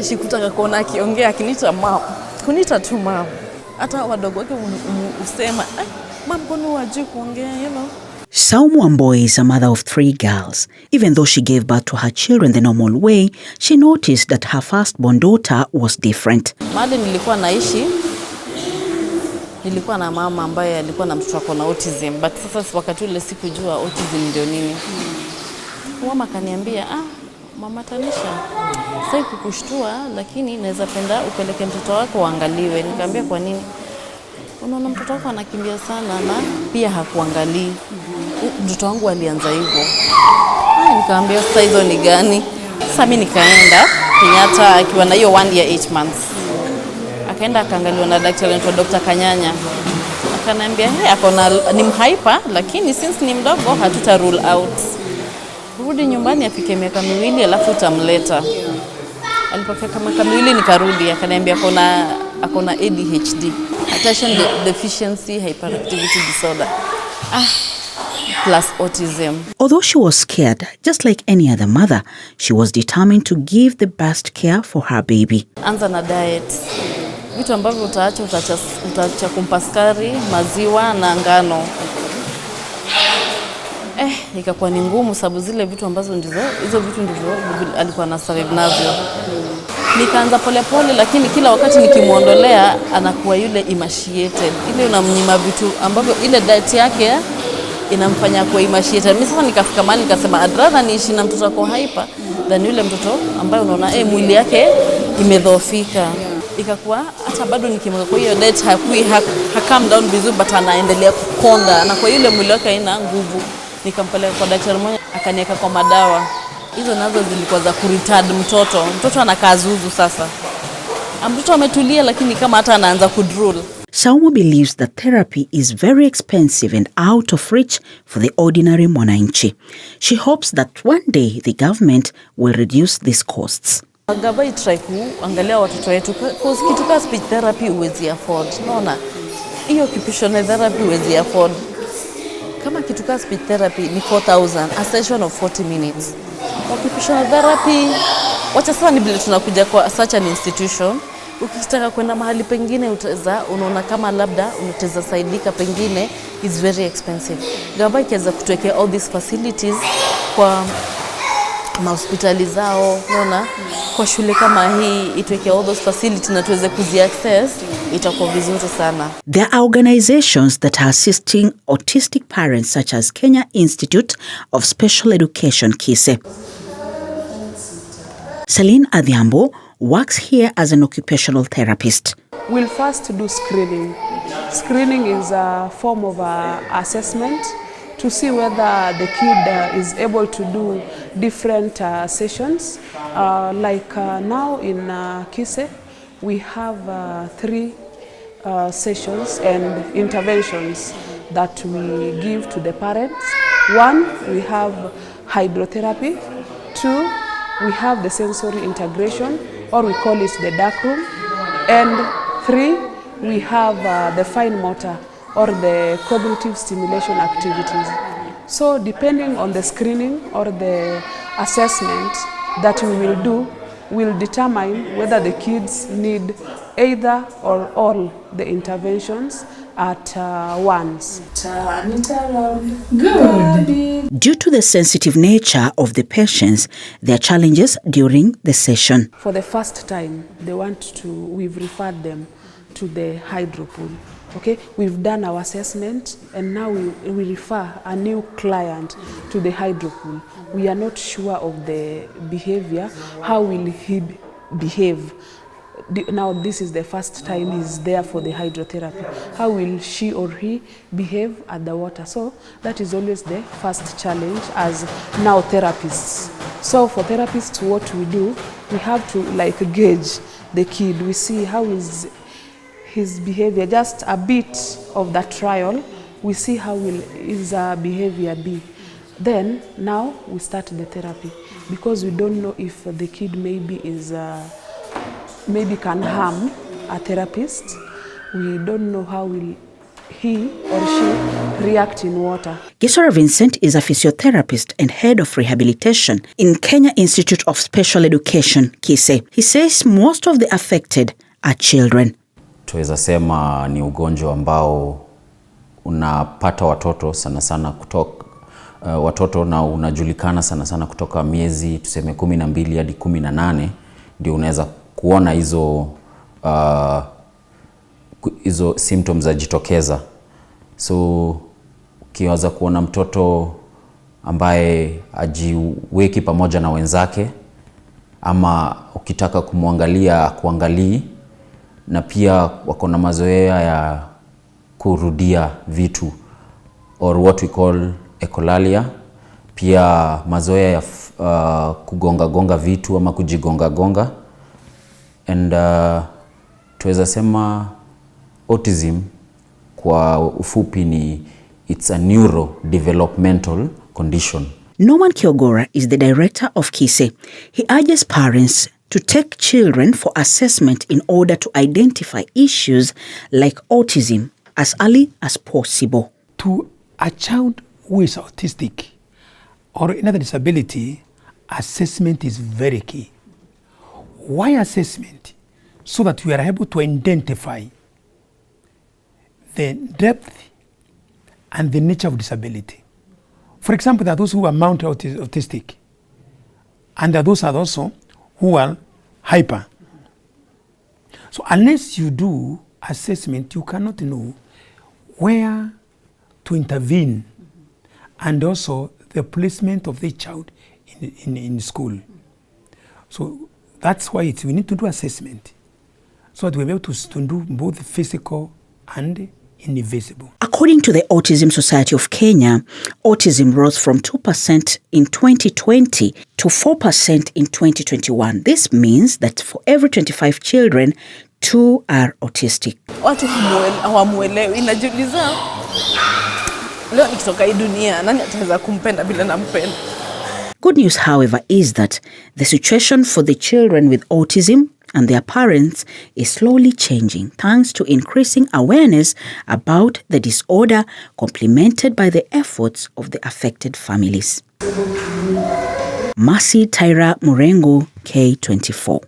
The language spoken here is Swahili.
Shikutaka kuona akiongea akiniita mom. Kuniita tu mom. Hata wadogo wake usema, mom kono wajui kuongea, you know. Saumu Wamboi is a mother of 3 girls. Even though she gave birth to her children the normal way, she noticed that her firstborn daughter was different. Mahali nilikuwa naishi, nilikuwa na mama ambaye alikuwa na mtoto wako na autism, but sasa wakati ule sikujua autism ndio nini. Mama kaniambia, mama Tanisha, sasa kukushtua lakini naweza penda upeleke mtoto wako uangaliwe. Nikamwambia kwa nini? Unaona mtoto wako anakimbia sana na pia hakuangalii. Mtoto wangu alianza hivyo. Nikamwambia sasa hizo ni gani? Sasa mimi nikaenda Kenyatta akiwa na hiyo 1 year 8 months. Akaenda akaangaliwa na daktari anaitwa Dr. Kanyanya. Akaniambia akona ni mhyper lakini since ni mdogo hatuta rule out. Rudi nyumbani afike miaka 2 alafu utamleta. Alipofika miaka 2 nikarudi akaniambia akona ADHD, attention deficiency hyperactivity disorder. Plus autism. Although she was scared, just like any other mother, she was determined to give the best care for her baby. Anza na diet. Vitu ambavyo utaacha kumpa sukari, maziwa na ngano. Ikakuwa ni ngumu sababu zile vitu ambazo hizo vitu ndivyo alikuwa na survive navyo. Nikaanza polepole lakini kila wakati nikimuondolea anakuwa yule emaciated. Ile unamnyima vitu ambavyo ile diet yake inamfanya kuwa emaciated. Mimi sasa nikafika mahali nikasema I'd rather niishi na mtoto wako hyper than yule mtoto ambaye unaona mwili yake imedhoofika. Ikakuwa hata bado nikimweka kwa hiyo diet calm down vizuri but anaendelea kukonda na kwa yule mwili wake haina nguvu. Nikampeleka kwa daktari mmoja akaniweka kwa madawa. Hizo nazo zilikuwa za kuretard mtoto. Mtoto anakaa zuzu sasa. Mtoto ametulia lakini kama hata anaanza kudrool. Saumu believes that therapy is very expensive and out of reach for the ordinary mwananchi. She hopes that one day the government will reduce these costs. Gava try kuangalia watoto wetu cause kitu kama speech therapy huwezi afford. Unaona? Hiyo occupational therapy huwezi afford. Kama kitu kama speech therapy ni 4,000, a session of 40 minutes. Occupational therapy, wacha sasa ni bila tunakuja kwa such an institution. Ukitaka kwenda mahali pengine unaona kama labda unateza saidika pengine is very expensive. Gava ikiweza kutuwekea all these facilities kwa hospitali zao, unaona, kwa shule kama hii ituweke all those facilities na tuweze kuzi-access, itakuwa vizuri sana. There are organizations that are assisting autistic parents such as Kenya Institute of Special Education, KISE. Celine Adhiambo works here as an occupational therapist. We'll first do screening. Screening is a form of assessment to see whether the kid is able to do different sessions. Now in KISE, we have 3 sessions and interventions that we give to the parents. 1, we have hydrotherapy. 2, we have the sensory integration, or we call it the dark room. And 3, we have the fine motor or the cognitive stimulation activities. So depending on the screening or the assessment that we will do, will determine whether the kids need either or all the interventions at once. Good. Due to the sensitive nature of the patients, there are challenges during the session. For the first time, we've referred them to the hydro pool. Okay, we've done our assessment and now we refer a new client to the hydro pool. We are not sure of the behavior, how will he behave. Now this is the first time he's there for the hydrotherapy. How will she or he behave at the water? So that is always the first challenge as now therapists. So for therapists, what we do, we have to gauge the kid. We see how is his behavior, just a bit of that trial, we see how will his behavior be. Then now we start the therapy because we don't know if the kid maybe can harm a therapist. We don't know how will he or she react in water. Gisora Vincent is a physiotherapist and head of rehabilitation in Kenya Institute of Special Education, KISE. He says most of the affected are children. Tuweza sema ni ugonjwa ambao unapata watoto sana sana kutoka watoto na unajulikana sana sana kutoka miezi tuseme 12 hadi 18 ndio unaweza kuona hizo symptoms zajitokeza. So ukianza kuona mtoto ambaye ajiweki pamoja na wenzake, ama ukitaka kumwangalia kuangalii, na pia wako na mazoea ya kurudia vitu or what we call echolalia, pia mazoea ya kugonga vitu ama kujigonga, and tuweza sema autism kwa ufupi ni it's a neurodevelopmental condition. Norman Kiogora is the director of KISE. He urges parents to take children for assessment in order to identify issues like autism as early as possible. To a child who is autistic or another disability, assessment is very key. Why assessment? So that we are able to identify the depth and the nature of disability. For example, there are those who are mild autistic, and there are those also who are hyper. So unless you do assessment, you cannot know where to intervene, and also the placement of the child in school. So that's why we need to do assessment, so that we're able to do both physical and invisible. According to the Autism Society of Kenya, autism rose from 2% in 2020 to 4% in 2021. This means that for every 25 children, 2 are autistic. Watu hawamuelewi. Inajiuliza leo nikitoka hii dunia nani ataweza kumpenda bila nampenda? Good news, however, is that the situation for the children with autism and their parents is slowly changing thanks to increasing awareness about the disorder, complemented by the efforts of the affected families. Mercy Tyra Murengo, K24.